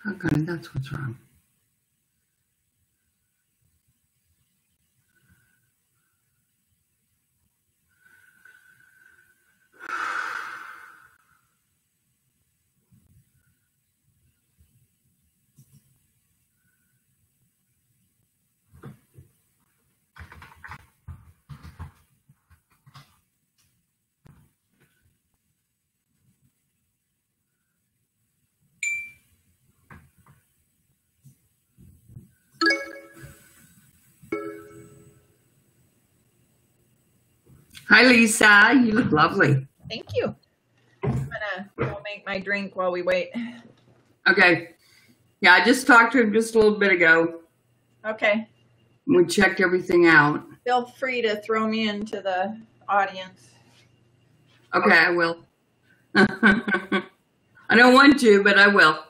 Okay, that's what's wrong. Hi, Lisa. You look lovely. Thank you. I'm gonna go make my drink while we wait. Okay. Yeah, I just talked to him just a little bit ago. Okay. We checked everything out. Feel free to throw me into the audience. Okay, I will. I don't want to, but I will.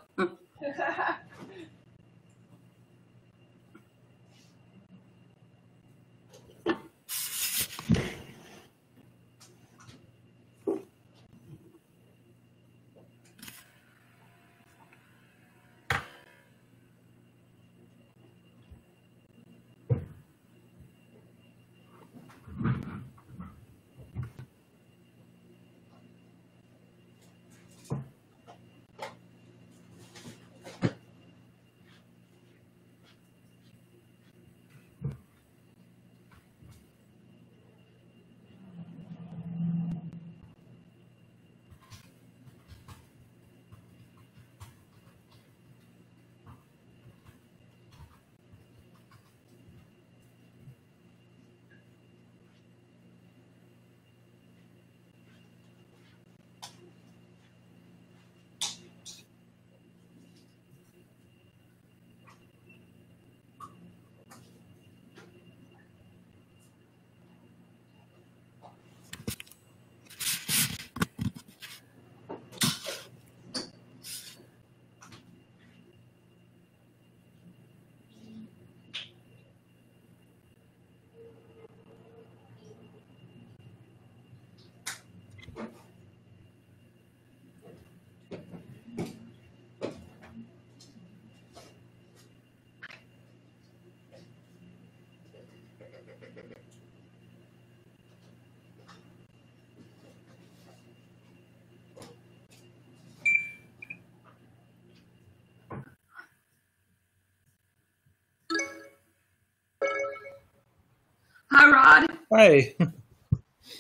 Hi, Rod. Hi.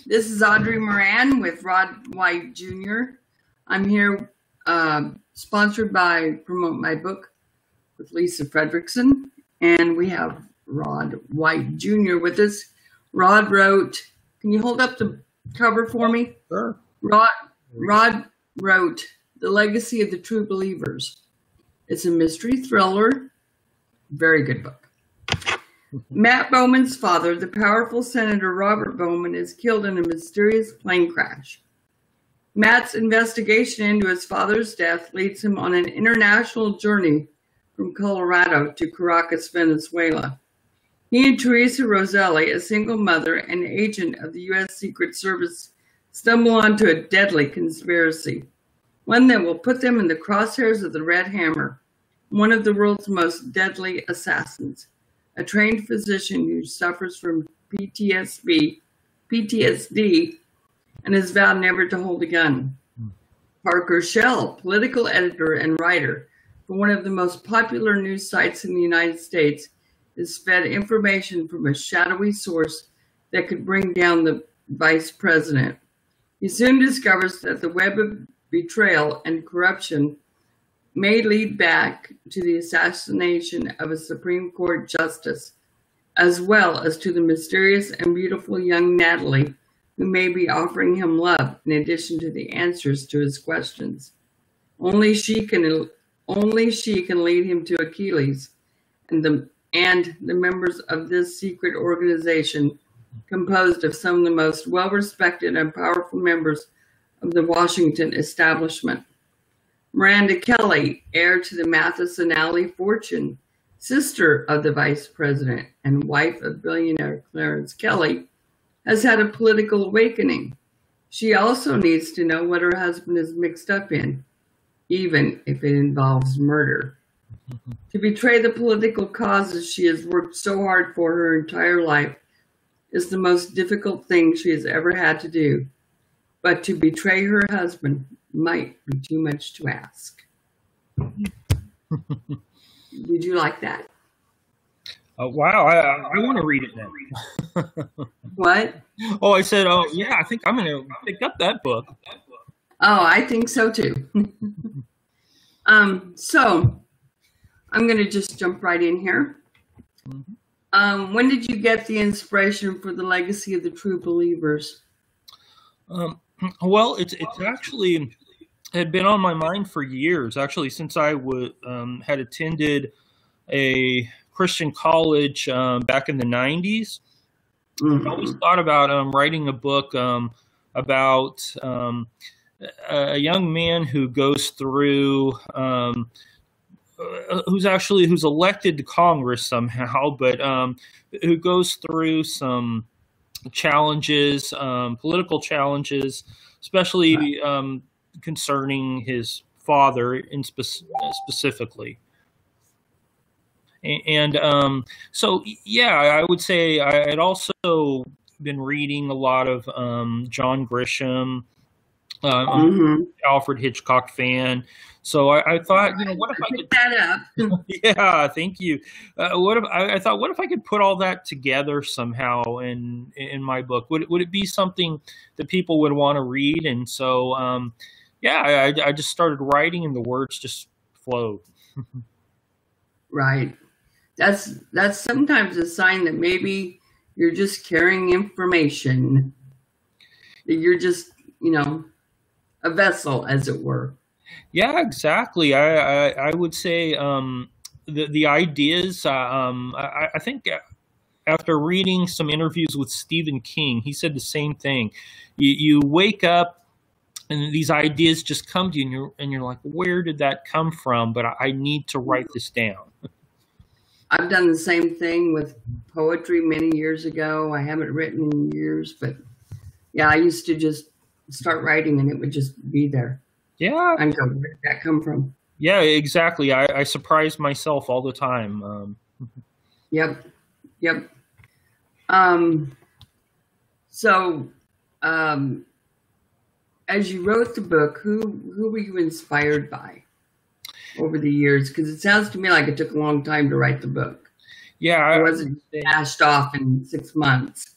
This is Audrey Moran with Rod White Jr. I'm here sponsored by Promote My Book with Lisa Fredrickson, and we have Rod White Jr. with us. Rod wrote, can you hold up the cover for me? Sure. Rod wrote The Legacy of the True Believers. It's a mystery thriller, very good book. Matt Bowman's father, the powerful Senator Robert Bowman, is killed in a mysterious plane crash. Matt's investigation into his father's death leads him on an international journey from Colorado to Caracas, Venezuela. He and Teresa Roselli, a single mother and agent of the U.S. Secret Service, stumble onto a deadly conspiracy, one that will put them in the crosshairs of the Red Hammer, one of the world's most deadly assassins. A trained physician who suffers from PTSD, and has vowed never to hold a gun. Parker Shell, political editor and writer for one of the most popular news sites in the United States, is fed information from a shadowy source that could bring down the vice president. He soon discovers that the web of betrayal and corruption may lead back to the assassination of a Supreme Court justice, as well as to the mysterious and beautiful young Natalie, who may be offering him love in addition to the answers to his questions. Only she can lead him to Achilles and the members of this secret organization, composed of some of the most well-respected and powerful members of the Washington establishment. Miranda Kelly, heir to the Matheson Alley fortune, sister of the vice president and wife of billionaire Clarence Kelly, has had a political awakening. She also needs to know what her husband is mixed up in, even if it involves murder. To betray the political causes she has worked so hard for her entire life is the most difficult thing she has ever had to do. But to betray her husband might be too much to ask. Did you like that? Wow, I want to read it now. What? Oh, I said, oh, yeah, I think I'm going to pick up that book. Oh, I think so too. So I'm going to just jump right in here. When did you get the inspiration for the Legacy of the True Believers? Well, it's actually had been on my mind for years, actually, since I had attended a Christian college back in the 90s. I always thought about writing a book about a young man who goes through, who's elected to Congress somehow, but who goes through some challenges, political challenges, especially concerning his father specifically. And so, yeah, I would say I had also been reading a lot of John Grisham. I'm Alfred Hitchcock fan. So I thought, what if I could that up? Yeah, thank you. I thought, what if I could put all that together somehow in my book? Would it be something that people would want to read? And so, I just started writing, and the words just flowed. Right. That's sometimes a sign that maybe you're just carrying information. That you're just, a vessel, as it were. Yeah, exactly. I would say the ideas. I think after reading some interviews with Stephen King, he said the same thing. You wake up and these ideas just come to you, and you're like, where did that come from? But I need to write this down. I've done the same thing with poetry many years ago. I haven't written in years, but yeah, I used to just start writing and it would just be there. Yeah. And go, where did that come from? Yeah, exactly. I surprise myself all the time. Yep. So, as you wrote the book, who were you inspired by over the years? Because it sounds to me like it took a long time to write the book. Yeah, it wasn't dashed off in 6 months.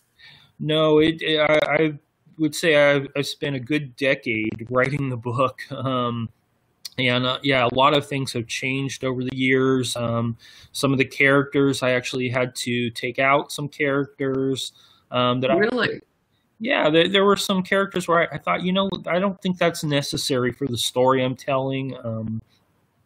No, I would say I've spent a good decade writing the book. And a lot of things have changed over the years. Some of the characters, I actually had to take out some characters. Really? There were some characters where I thought, I don't think that's necessary for the story I'm telling.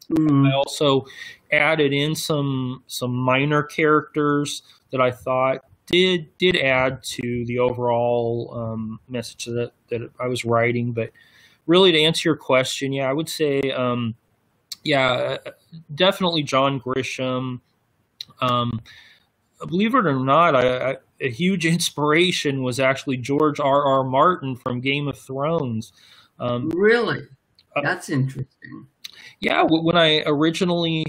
I also added in some minor characters that I thought did add to the overall message that I was writing. But really, to answer your question, I would say, definitely John Grisham. Believe it or not, a huge inspiration was actually George R.R. Martin from Game of Thrones. Really? That's interesting. Yeah, when I originally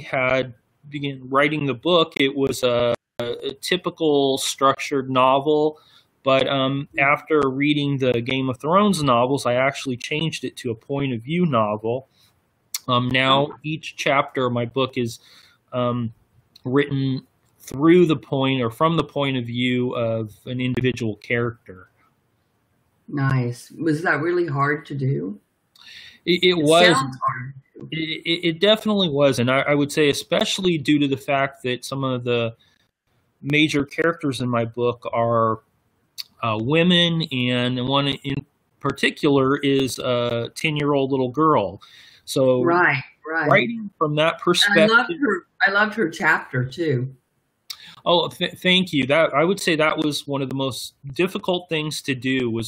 began writing the book, it was a typical structured novel. But after reading the Game of Thrones novels, I actually changed it to a point of view novel. Now, each chapter of my book is written through the point or from the point of view of an individual character. Nice. Was that really hard to do? It was. Sounds hard. It definitely was. And I would say especially due to the fact that some of the major characters in my book are women, and one in particular is a 10-year-old little girl. So right. Writing from that perspective. I loved her chapter too. Oh, thank you. That I would say that was one of the most difficult things to do.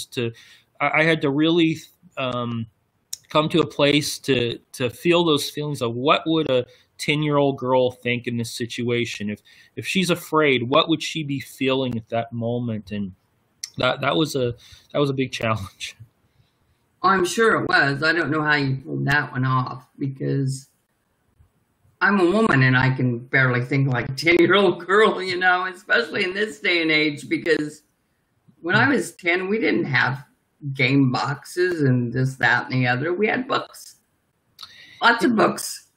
I had to really come to a place to feel those feelings of what would a 10-year-old girl think in this situation. If she's afraid, what would she be feeling at that moment? And that was a big challenge. I'm sure it was. I don't know how you pulled that one off, because I'm a woman and I can barely think like a 10-year-old girl, you know, especially in this day and age, because when I was 10, we didn't have game boxes and this, that, and the other. We had books, lots of books.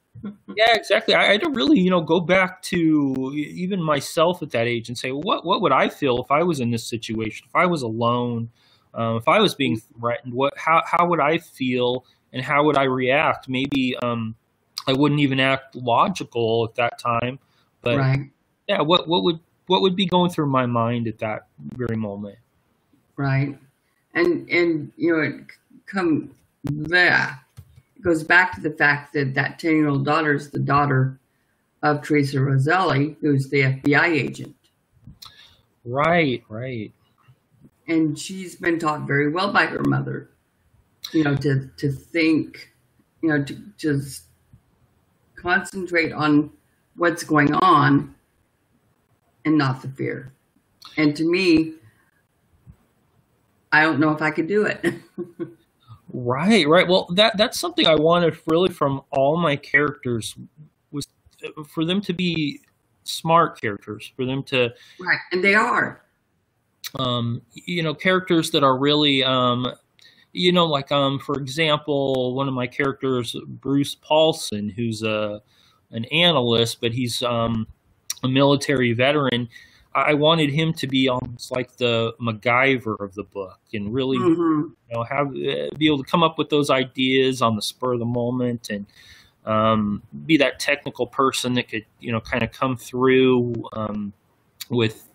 Yeah, exactly. I had to really, go back to even myself at that age and say, what would I feel if I was in this situation, if I was alone, if I was being threatened? How would I feel, and how would I react? Maybe I wouldn't even act logical at that time, but Right, yeah, what would be going through my mind at that very moment? right. And it there. It goes back to the fact that 10-year-old daughter is the daughter of Teresa Roselli, who's the FBI agent. Right, right. And she's been taught very well by her mother, to think, to just concentrate on what's going on and not the fear. And to me, I don't know if I could do it. Right, right. Well, that's something I wanted really from all my characters, was for them to be smart characters, for them to, Right. And they are. characters that are really, like, for example, one of my characters, Bruce Paulson, who's an analyst, but he's a military veteran. I wanted him to be almost like the MacGyver of the book, and really, be able to come up with those ideas on the spur of the moment, and be that technical person that could, kind of come through with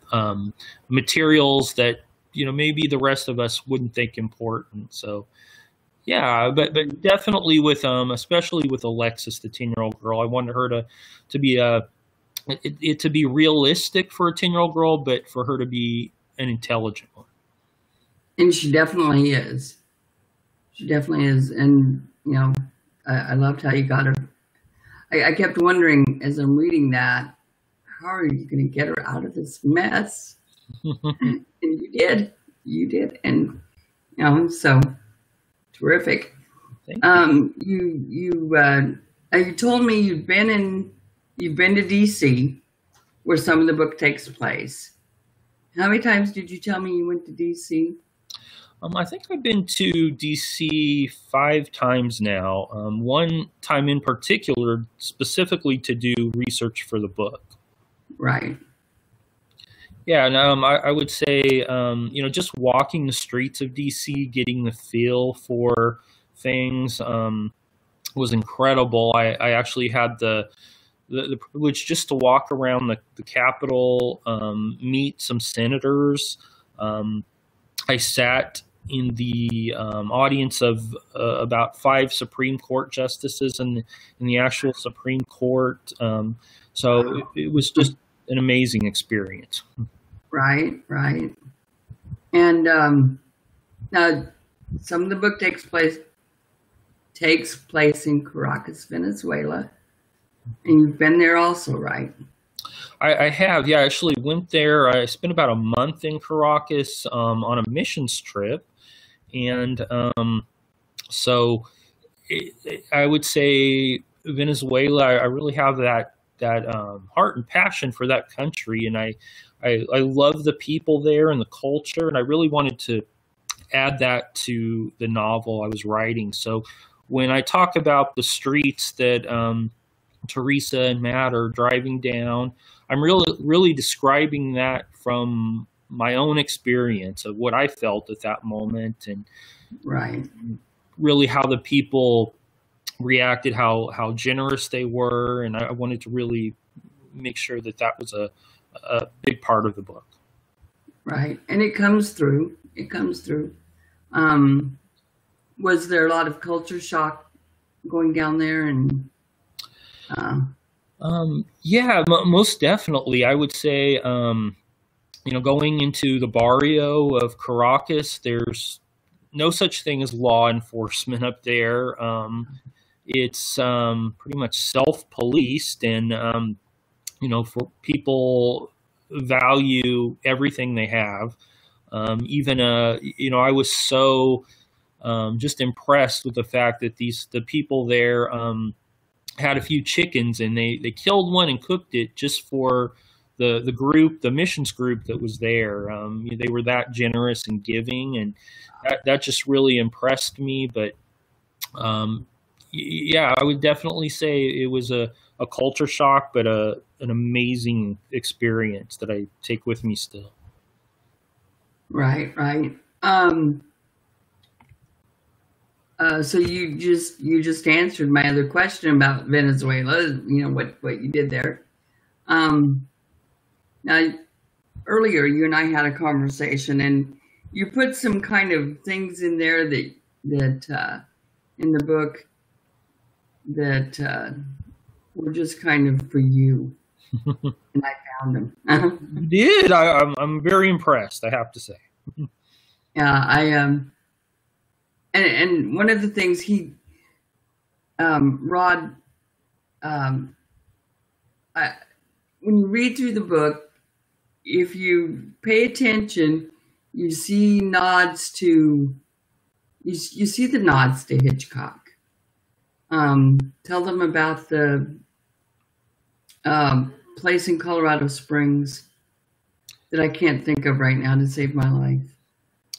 materials that, maybe the rest of us wouldn't think important. So, yeah, but definitely with especially with Alexis, the 10-year-old girl, I wanted her to be to be realistic for a 10-year-old girl, but for her to be an intelligent one. And she definitely is. She definitely is. And, I loved how you got her. I kept wondering as I'm reading that, how are you going to get her out of this mess? And you did. You did. And, so terrific. Thank you. You told me you've been to DC, where some of the book takes place. How many times did you tell me you went to DC? I think I've been to DC 5 times now. One time in particular, specifically to do research for the book. Right. Yeah, and I would say, just walking the streets of DC, getting the feel for things was incredible. I actually had the privilege just to walk around the Capitol, meet some senators. I sat in the audience of about 5 Supreme Court justices in the actual Supreme Court. So it was just an amazing experience. Right, right. And now, some of the book takes place in Caracas, Venezuela, and you've been there also, right? I have, yeah. I actually went there. I spent about a month in Caracas on a missions trip, and so I would say Venezuela. I really have that heart and passion for that country, and I love the people there and the culture, and I really wanted to add that to the novel I was writing. So when I talk about the streets that Teresa and Matt are driving down, I'm really describing that from my own experience of what I felt at that moment, and right, really how the people reacted, how generous they were, and I wanted to really make sure that was a big part of the book. Right, and it comes through. It comes through. Was there a lot of culture shock going down there? And yeah, most definitely. I would say, going into the barrio of Caracas, there's no such thing as law enforcement up there. It's pretty much self-policed, and for people value everything they have. Even I was so just impressed with the fact that the people there had a few chickens, and they killed one and cooked it just for the group, the missions group that was there. They were that generous and giving, and that just really impressed me. But yeah, I would definitely say it was a culture shock, but an amazing experience that I take with me still. Right. So you just answered my other question about Venezuela. You know what you did there. Now, earlier you and I had a conversation, and you put some kind of things in there that in the book that were just kind of for you, and I found them. You did. I'm very impressed, I have to say. Yeah, and one of the things Rod, when you read through the book, if you pay attention, you see nods to, you see the nods to Hitchcock. Tell them about the place in Colorado Springs that I can't think of right now to save my life.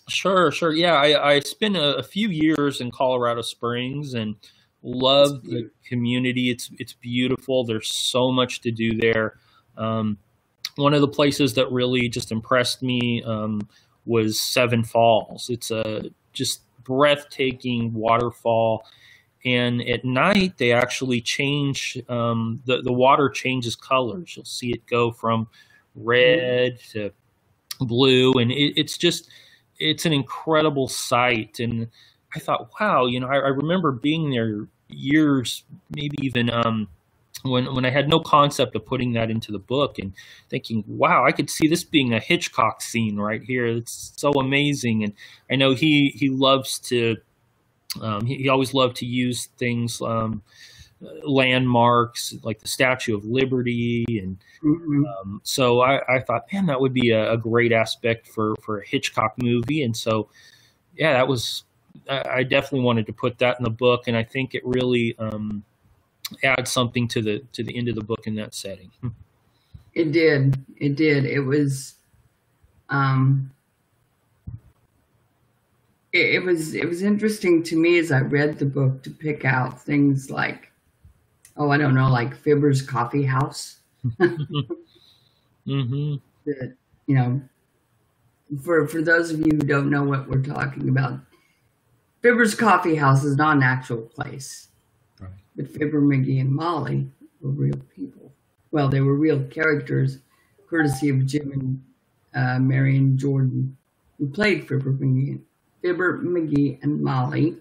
Sure. Yeah, I spent a few years in Colorado Springs and loved the community. It's beautiful. There's so much to do there. One of the places that really just impressed me was Seven Falls. It's a just breathtaking waterfall. And at night, they actually change, the water changes colors. You'll see it go from red to blue. And it's an incredible sight. And I thought, wow, I remember being there years, maybe even when I had no concept of putting that into the book, and thinking, wow, I could see this being a Hitchcock scene right here. It's so amazing. And I know he loves to, he always loved to use things, landmarks like the Statue of Liberty. And so I thought, man, that would be a great aspect for a Hitchcock movie. And so, yeah, I definitely wanted to put that in the book. And I think it really adds something to the end of the book in that setting. It did. It was, it was interesting to me as I read the book to pick out things like, I don't know, like Fibber's Coffee House. That, for those of you who don't know what we're talking about, Fibber's Coffee House is not an actual place. Right. But Fibber, McGee, and Molly were real people. Well, they were real characters, courtesy of Jim and Marion Jordan, who played Fibber, McGee, and Molly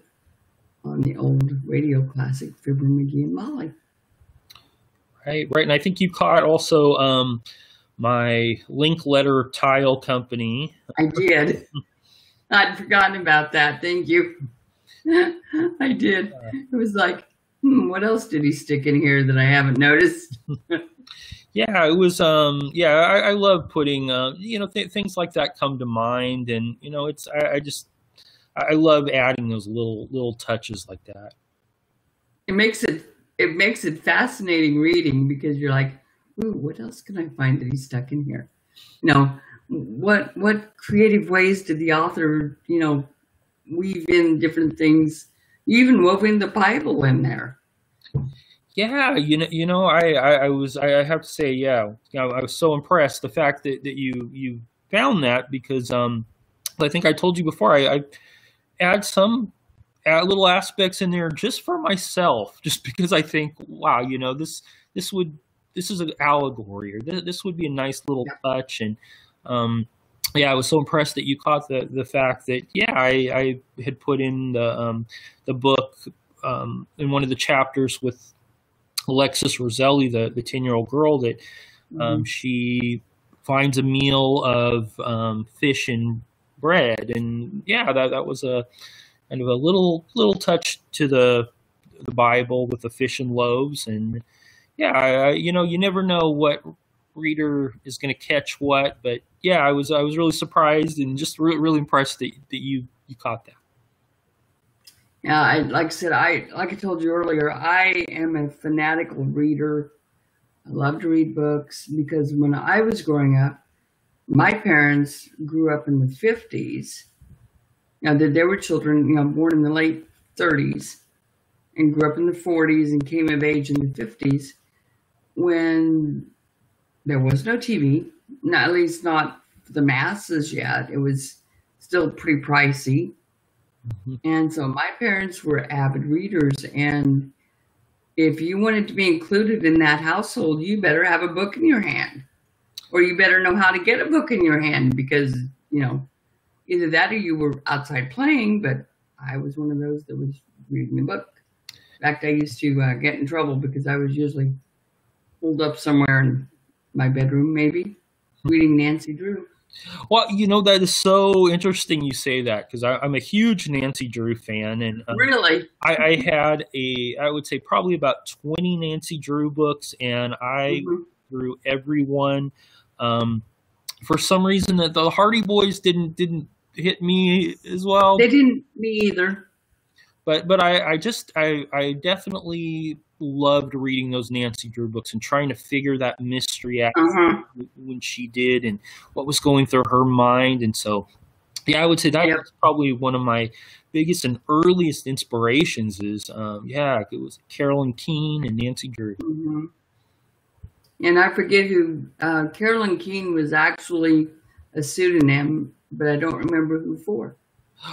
on the old radio classic Fibber, McGee, and Molly. Right. And I think you caught also my Linkletter Tile Company. I did. I'd forgotten about that. Thank you. I did. It was like, what else did he stick in here that I haven't noticed? Yeah, it was. I love putting. Things like that come to mind, and I love adding those little touches like that. It makes it fascinating reading, because you're like, ooh, what else can I find that he stuck in here? What creative ways did the author, weave in different things? You even wove in the Bible in there. Yeah, I have to say, yeah, I was so impressed the fact that you found that, because I think I told you before, I add some little aspects in there just for myself, just because I think, wow, this is an allegory, or this would be a nice little touch. And I was so impressed that you caught the fact that, I had put in the book in one of the chapters with Alexis Roselli, the 10-year-old girl, that she finds a meal of fish and bread, and that was a kind of a little touch to the Bible with the fish and loaves. And you never know what reader is going to catch what, but I was really surprised and just really impressed that you caught that. Yeah, like I said, like I told you earlier, I am a fanatical reader. I love to read books because when I was growing up, my parents grew up in the 50s. Now, they were children, born in the late 30s and grew up in the 40s and came of age in the 50s when there was no TV, not, at least not for the masses yet. It was still pretty pricey. Mm-hmm. And so my parents were avid readers. And if you wanted to be included in that household, you better have a book in your hand, or you better know how to get a book in your hand because, either that or you were outside playing, but I was one of those that was reading the book. In fact, I used to get in trouble because I was usually pulled up somewhere in my bedroom, maybe, reading Nancy Drew. Well, that is so interesting you say that because I'm a huge Nancy Drew fan. And Really? I had I would say probably about 20 Nancy Drew books, and I through every one. For some reason, the Hardy Boys didn't hit me as well. They didn't, me either. But I definitely loved reading those Nancy Drew books and trying to figure that mystery out when she did and what was going through her mind. And so, yeah, I would say that was probably one of my biggest and earliest inspirations is, it was Carolyn Keene and Nancy Drew. Mm-hmm. And I forget who, Carolyn Keene was actually a pseudonym, but I don't remember who for.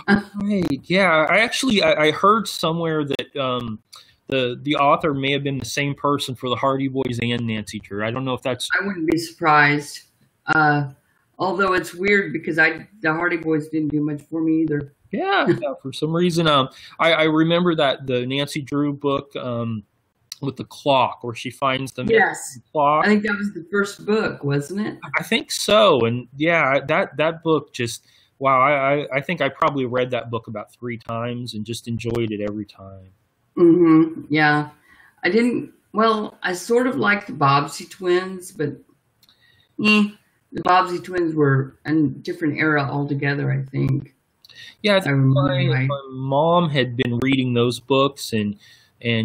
Right. Yeah. I heard somewhere that the author may have been the same person for the Hardy Boys and Nancy Drew. I don't know if that's. I wouldn't be surprised. Although it's weird because the Hardy Boys didn't do much for me either. Yeah. For some reason, I remember that the Nancy Drew book with the clock where she finds the clock. I think that was the first book, wasn't it? I think so. And yeah, that book just. Wow, I think I probably read that book about 3 times and just enjoyed it every time. Mm-hmm. Yeah. I sort of liked the Bobbsey twins, but the Bobbsey twins were a different era altogether, I think. Yeah, I think my mom had been reading those books and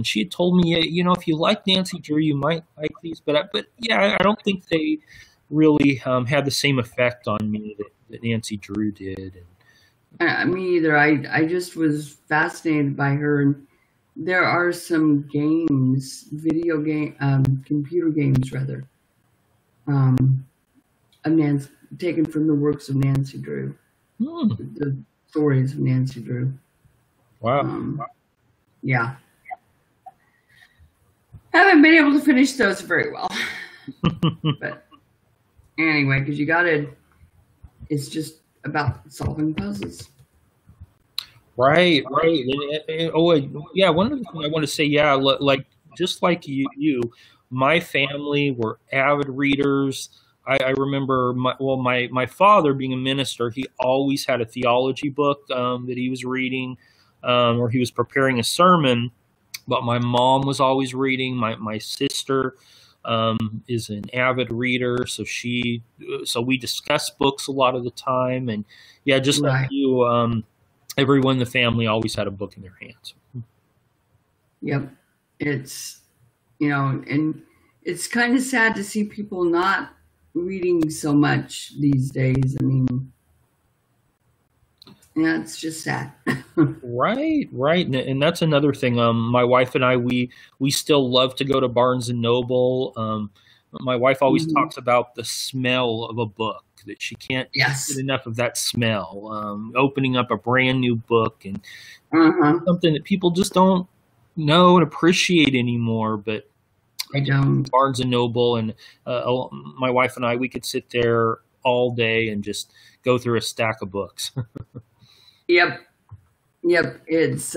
she had told me, if you like Nancy Drew, you might like these. But I don't think they really had the same effect on me that Nancy Drew did. Me either. I just was fascinated by her. And there are some games, computer games rather, taken from the works of Nancy Drew. The stories of Nancy Drew. Wow. Yeah. I haven't been able to finish those very well. But anyway, because it's just about solving puzzles. Right. And, one of the things I want to say, like just like you, my family were avid readers. I remember my father being a minister, he always had a theology book that he was reading, or he was preparing a sermon. But my mom was always reading. My sister is an avid reader, so we discuss books a lot of the time, and just like you, everyone in the family always had a book in their hands. Yep, it's and it's kind of sad to see people not reading so much these days. I mean, it's just sad. Right, and that's another thing. My wife and I, we still love to go to Barnes and Noble. My wife always talks about the smell of a book, that she can't get enough of that smell. Opening up a brand new book and something that people just don't know and appreciate anymore. But I don't. Barnes and Noble, and my wife and I, we could sit there all day and just go through a stack of books. Yep. It's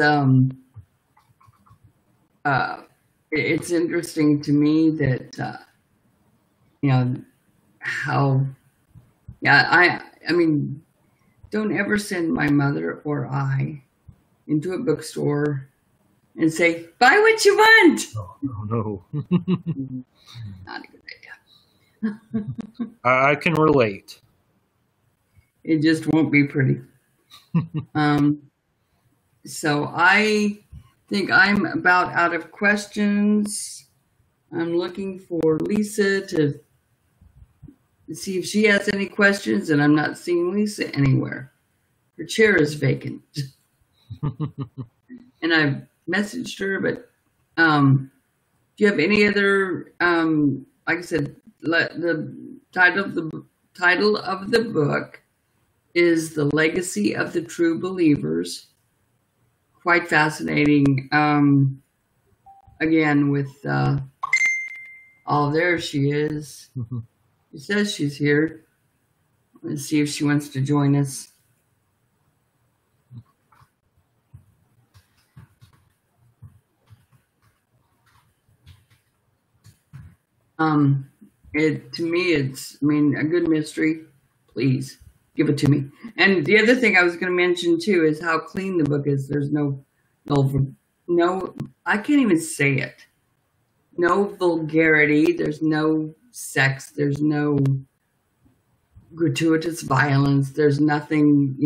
it's interesting to me that how I mean, don't ever send my mother or I into a bookstore and say, buy what you want. Oh, no. Not a good idea. I can relate. It just won't be pretty. So I think I'm about out of questions. I'm looking for Lisa to see if she has any questions, and I'm not seeing Lisa anywhere. Her chair is vacant. And I've messaged her, but do you have any other, like I said, the title of the book is The Legacy of the True Believers. Quite fascinating. Again, with there she is. She says she's here. Let's see if she wants to join us. To me, it's, I mean, a good mystery. Please give it to me. And the other thing I was going to mention too is how clean the book is. There's no, I can't even say it. No vulgarity. There's no sex. There's no gratuitous violence. There's nothing,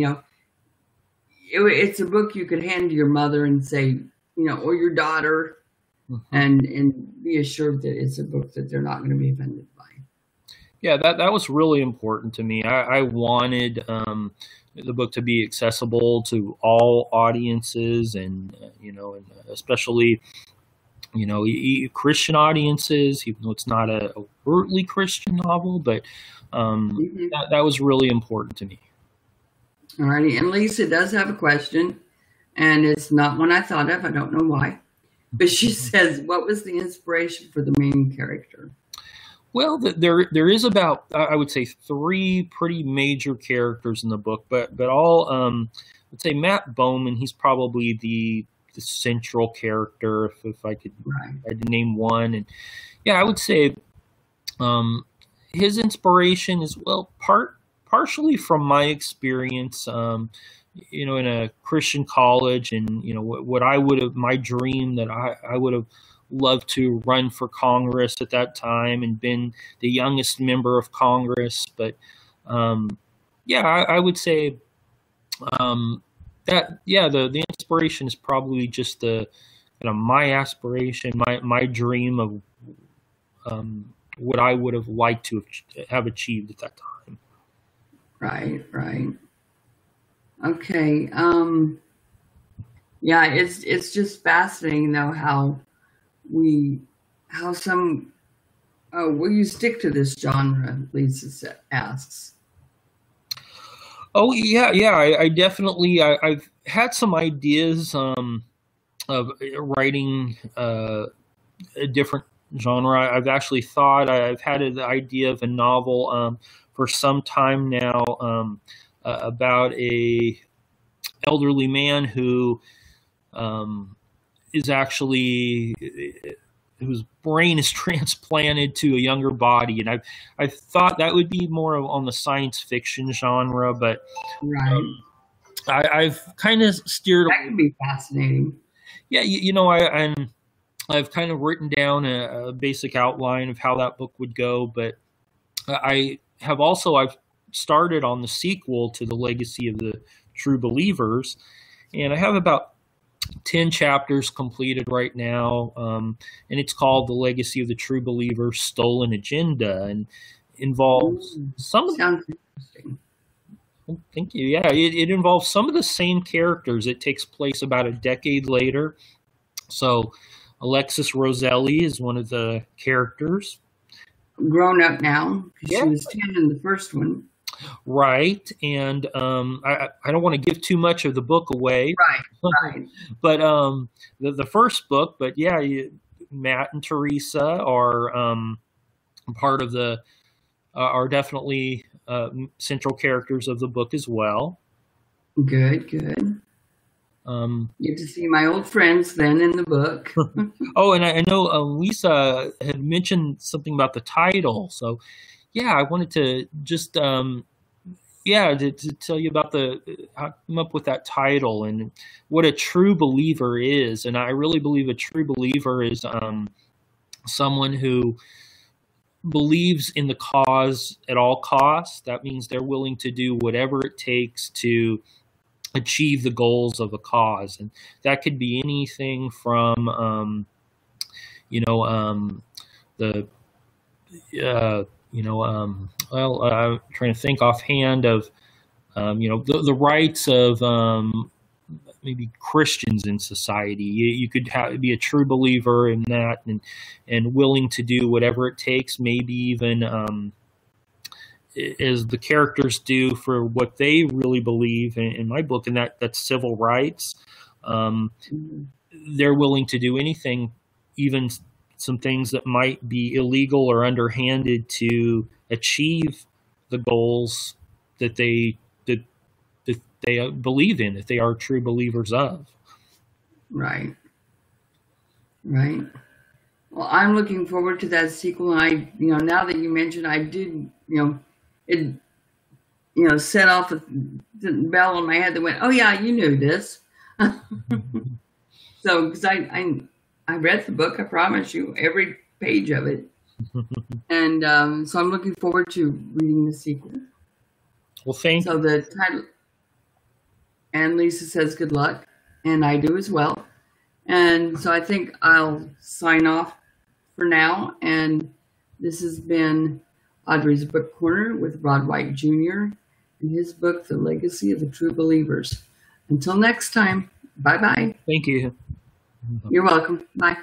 it's a book you could hand to your mother and say, or your daughter, and be assured that it's a book that they're not going to be offended by. Yeah, that was really important to me. I wanted the book to be accessible to all audiences, and and especially Christian audiences, even though it's not a overtly Christian novel, but that was really important to me. All righty, and Lisa does have a question, and it's not one I thought of. I don't know why, but she says, "What was the inspiration for the main character?" Well, there is about, I would say, 3 pretty major characters in the book, but all I'd say Matt Bowman, he's probably the central character, if I could I'd name one. And yeah, I would say his inspiration is, well, partially from my experience in a Christian college, and what I would have, my dream that I would have loved to run for Congress at that time and been the youngest member of Congress. But I would say the inspiration is probably just the my aspiration, my dream of what I would have liked to have achieved at that time. Right. Okay. It's just fascinating though how will you stick to this genre? Lisa asks. Oh yeah. I definitely. I've had some ideas of writing a different genre. I've actually thought I've had the idea of a novel for some time now about a elderly man who is actually, whose brain is transplanted to a younger body, and I thought that would be more on the science fiction genre, but I've kind of steered. That could be fascinating. Yeah, I've kind of written down a basic outline of how that book would go, but I've started on the sequel to The Legacy of the True Believers, and I have about 10 chapters completed right now, and it's called The Legacy of the True Believers Stolen Agenda, and involves some. Sounds interesting. Thank you. Yeah, it involves some of the same characters. It takes place about a decade later. So Alexis Roselli is one of the characters. Grown up now. She was 10 in the first one. Right, and I don't want to give too much of the book away. Right. But the first book, but yeah, Matt and Teresa are part of are definitely central characters of the book as well. Good. Get to see my old friends then in the book. Oh, and I know Lisa had mentioned something about the title, so. Yeah, I wanted to just to tell you about how I came up with that title and what a true believer is. And I really believe a true believer is someone who believes in the cause at all costs. That means they're willing to do whatever it takes to achieve the goals of a cause, and that could be anything from the well, I'm trying to think offhand of the rights of maybe Christians in society. You could be a true believer in that, and willing to do whatever it takes, maybe even as the characters do, for what they really believe in my book, and that's civil rights. They're willing to do anything, even some things that might be illegal or underhanded, to achieve the goals that they believe in, that they are true believers of. Right. Well, I'm looking forward to that sequel. And now that you mentioned, I did, it, set off a bell in my head that went, oh yeah, you knew this. So, because I read the book, I promise you, every page of it. And so I'm looking forward to reading the sequel. Well, thank you. So the title, and Lisa says good luck, and I do as well. And so I think I'll sign off for now. And this has been Audrey's Book Corner with Rod White Jr. and his book, The Legacy of the True Believers. Until next time, bye-bye. Thank you. You're welcome. Bye.